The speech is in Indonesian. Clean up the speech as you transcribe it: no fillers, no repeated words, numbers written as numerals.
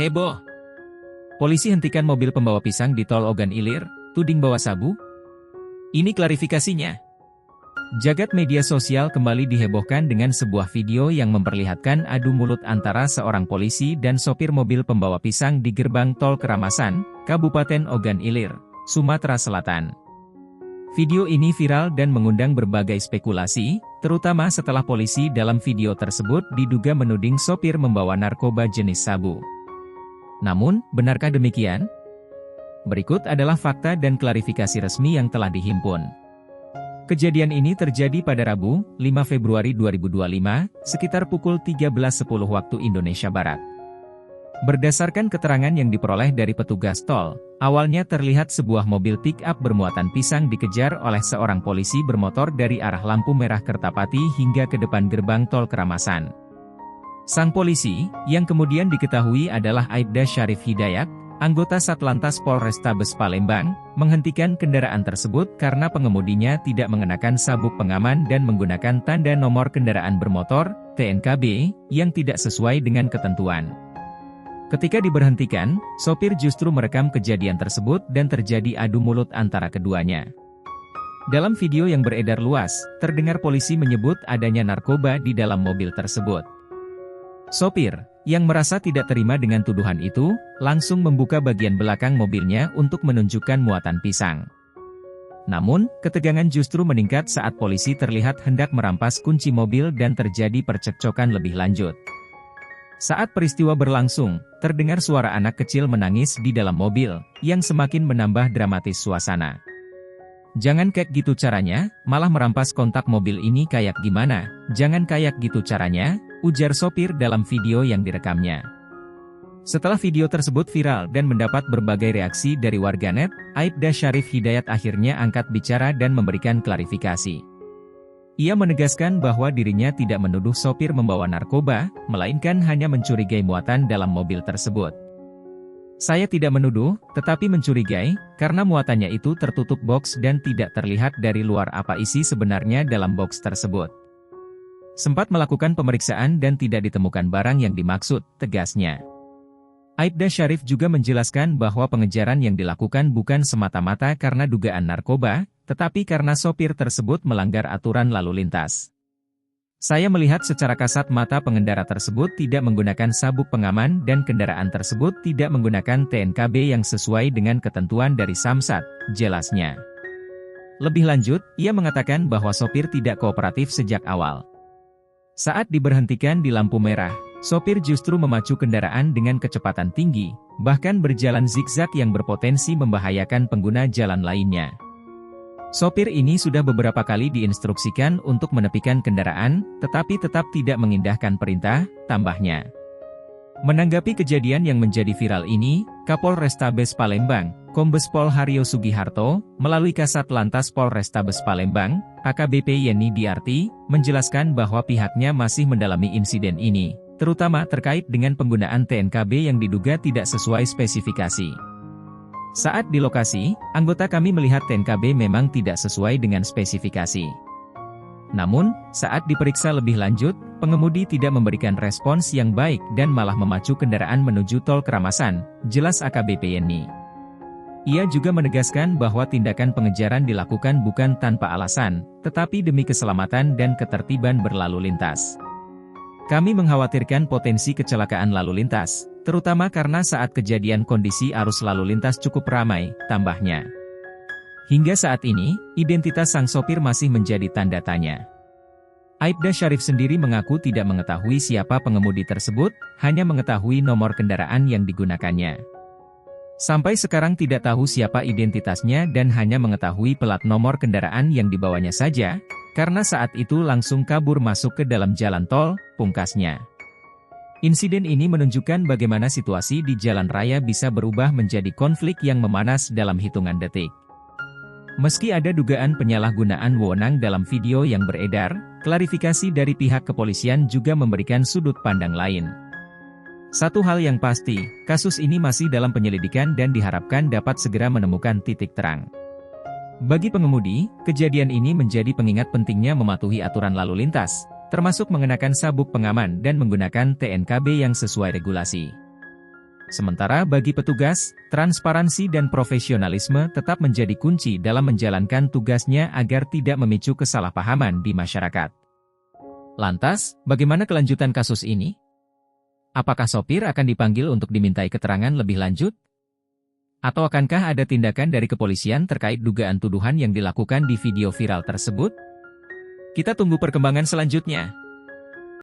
Heboh. Polisi hentikan mobil pembawa pisang di tol Ogan Ilir, tuding bawa sabu. Ini klarifikasinya. Jagat media sosial kembali dihebohkan dengan sebuah video yang memperlihatkan adu mulut antara seorang polisi dan sopir mobil pembawa pisang di gerbang tol Keramasan, Kabupaten Ogan Ilir, Sumatera Selatan. Video ini viral dan mengundang berbagai spekulasi, terutama setelah polisi dalam video tersebut diduga menuding sopir membawa narkoba jenis sabu. Namun, benarkah demikian? Berikut adalah fakta dan klarifikasi resmi yang telah dihimpun. Kejadian ini terjadi pada Rabu, 5 Februari 2025, sekitar pukul 13.10 waktu Indonesia Barat. Berdasarkan keterangan yang diperoleh dari petugas tol, awalnya terlihat sebuah mobil pick-up bermuatan pisang dikejar oleh seorang polisi bermotor dari arah lampu merah Kertapati hingga ke depan gerbang tol Keramasan. Sang polisi, yang kemudian diketahui adalah Aibda Syarif Hidayat, anggota Satlantas Polrestabes Palembang, menghentikan kendaraan tersebut karena pengemudinya tidak mengenakan sabuk pengaman dan menggunakan tanda nomor kendaraan bermotor, TNKB, yang tidak sesuai dengan ketentuan. Ketika diberhentikan, sopir justru merekam kejadian tersebut dan terjadi adu mulut antara keduanya. Dalam video yang beredar luas, terdengar polisi menyebut adanya narkoba di dalam mobil tersebut. Sopir, yang merasa tidak terima dengan tuduhan itu, langsung membuka bagian belakang mobilnya untuk menunjukkan muatan pisang. Namun, ketegangan justru meningkat saat polisi terlihat hendak merampas kunci mobil dan terjadi percekcokan lebih lanjut. Saat peristiwa berlangsung, terdengar suara anak kecil menangis di dalam mobil, yang semakin menambah dramatis suasana. "Jangan kayak gitu caranya, malah merampas kontak mobil ini kayak gimana, jangan kayak gitu caranya," ujar sopir dalam video yang direkamnya. Setelah video tersebut viral dan mendapat berbagai reaksi dari warganet, Aibda Syarif Hidayat akhirnya angkat bicara dan memberikan klarifikasi. Ia menegaskan bahwa dirinya tidak menuduh sopir membawa narkoba, melainkan hanya mencurigai muatan dalam mobil tersebut. "Saya tidak menuduh, tetapi mencurigai, karena muatannya itu tertutup box dan tidak terlihat dari luar apa isi sebenarnya dalam box tersebut. Sempat melakukan pemeriksaan dan tidak ditemukan barang yang dimaksud," tegasnya. Aibda Syarif juga menjelaskan bahwa pengejaran yang dilakukan bukan semata-mata karena dugaan narkoba, tetapi karena sopir tersebut melanggar aturan lalu lintas. "Saya melihat secara kasat mata pengendara tersebut tidak menggunakan sabuk pengaman dan kendaraan tersebut tidak menggunakan TNKB yang sesuai dengan ketentuan dari Samsat," jelasnya. Lebih lanjut, ia mengatakan bahwa sopir tidak kooperatif sejak awal. Saat diberhentikan di lampu merah, sopir justru memacu kendaraan dengan kecepatan tinggi, bahkan berjalan zigzag yang berpotensi membahayakan pengguna jalan lainnya. Sopir ini sudah beberapa kali diinstruksikan untuk menepikan kendaraan, tetapi tetap tidak mengindahkan perintah, tambahnya. Menanggapi kejadian yang menjadi viral ini, Kapolrestabes Palembang, Kombes Pol Haryo Sugiharto, melalui Kasat Lantas Polrestabes Palembang, AKBP Yeni Diarti, menjelaskan bahwa pihaknya masih mendalami insiden ini, terutama terkait dengan penggunaan TNKB yang diduga tidak sesuai spesifikasi. "Saat di lokasi, anggota kami melihat TNKB memang tidak sesuai dengan spesifikasi. Namun, saat diperiksa lebih lanjut, pengemudi tidak memberikan respons yang baik dan malah memacu kendaraan menuju tol Keramasan," jelas AKBP Yeni. Ia juga menegaskan bahwa tindakan pengejaran dilakukan bukan tanpa alasan, tetapi demi keselamatan dan ketertiban berlalu lintas. "Kami mengkhawatirkan potensi kecelakaan lalu lintas, terutama karena saat kejadian kondisi arus lalu lintas cukup ramai," tambahnya. Hingga saat ini, identitas sang sopir masih menjadi tanda tanya. Aibda Syarif sendiri mengaku tidak mengetahui siapa pengemudi tersebut, hanya mengetahui nomor kendaraan yang digunakannya. Sampai sekarang tidak tahu siapa identitasnya dan hanya mengetahui plat nomor kendaraan yang dibawanya saja, karena saat itu langsung kabur masuk ke dalam jalan tol, pungkasnya. Insiden ini menunjukkan bagaimana situasi di jalan raya bisa berubah menjadi konflik yang memanas dalam hitungan detik. Meski ada dugaan penyalahgunaan wewenang dalam video yang beredar, klarifikasi dari pihak kepolisian juga memberikan sudut pandang lain. Satu hal yang pasti, kasus ini masih dalam penyelidikan dan diharapkan dapat segera menemukan titik terang. Bagi pengemudi, kejadian ini menjadi pengingat pentingnya mematuhi aturan lalu lintas, termasuk mengenakan sabuk pengaman dan menggunakan TNKB yang sesuai regulasi. Sementara bagi petugas, transparansi dan profesionalisme tetap menjadi kunci dalam menjalankan tugasnya agar tidak memicu kesalahpahaman di masyarakat. Lantas, bagaimana kelanjutan kasus ini? Apakah sopir akan dipanggil untuk dimintai keterangan lebih lanjut? Atau akankah ada tindakan dari kepolisian terkait dugaan tuduhan yang dilakukan di video viral tersebut? Kita tunggu perkembangan selanjutnya.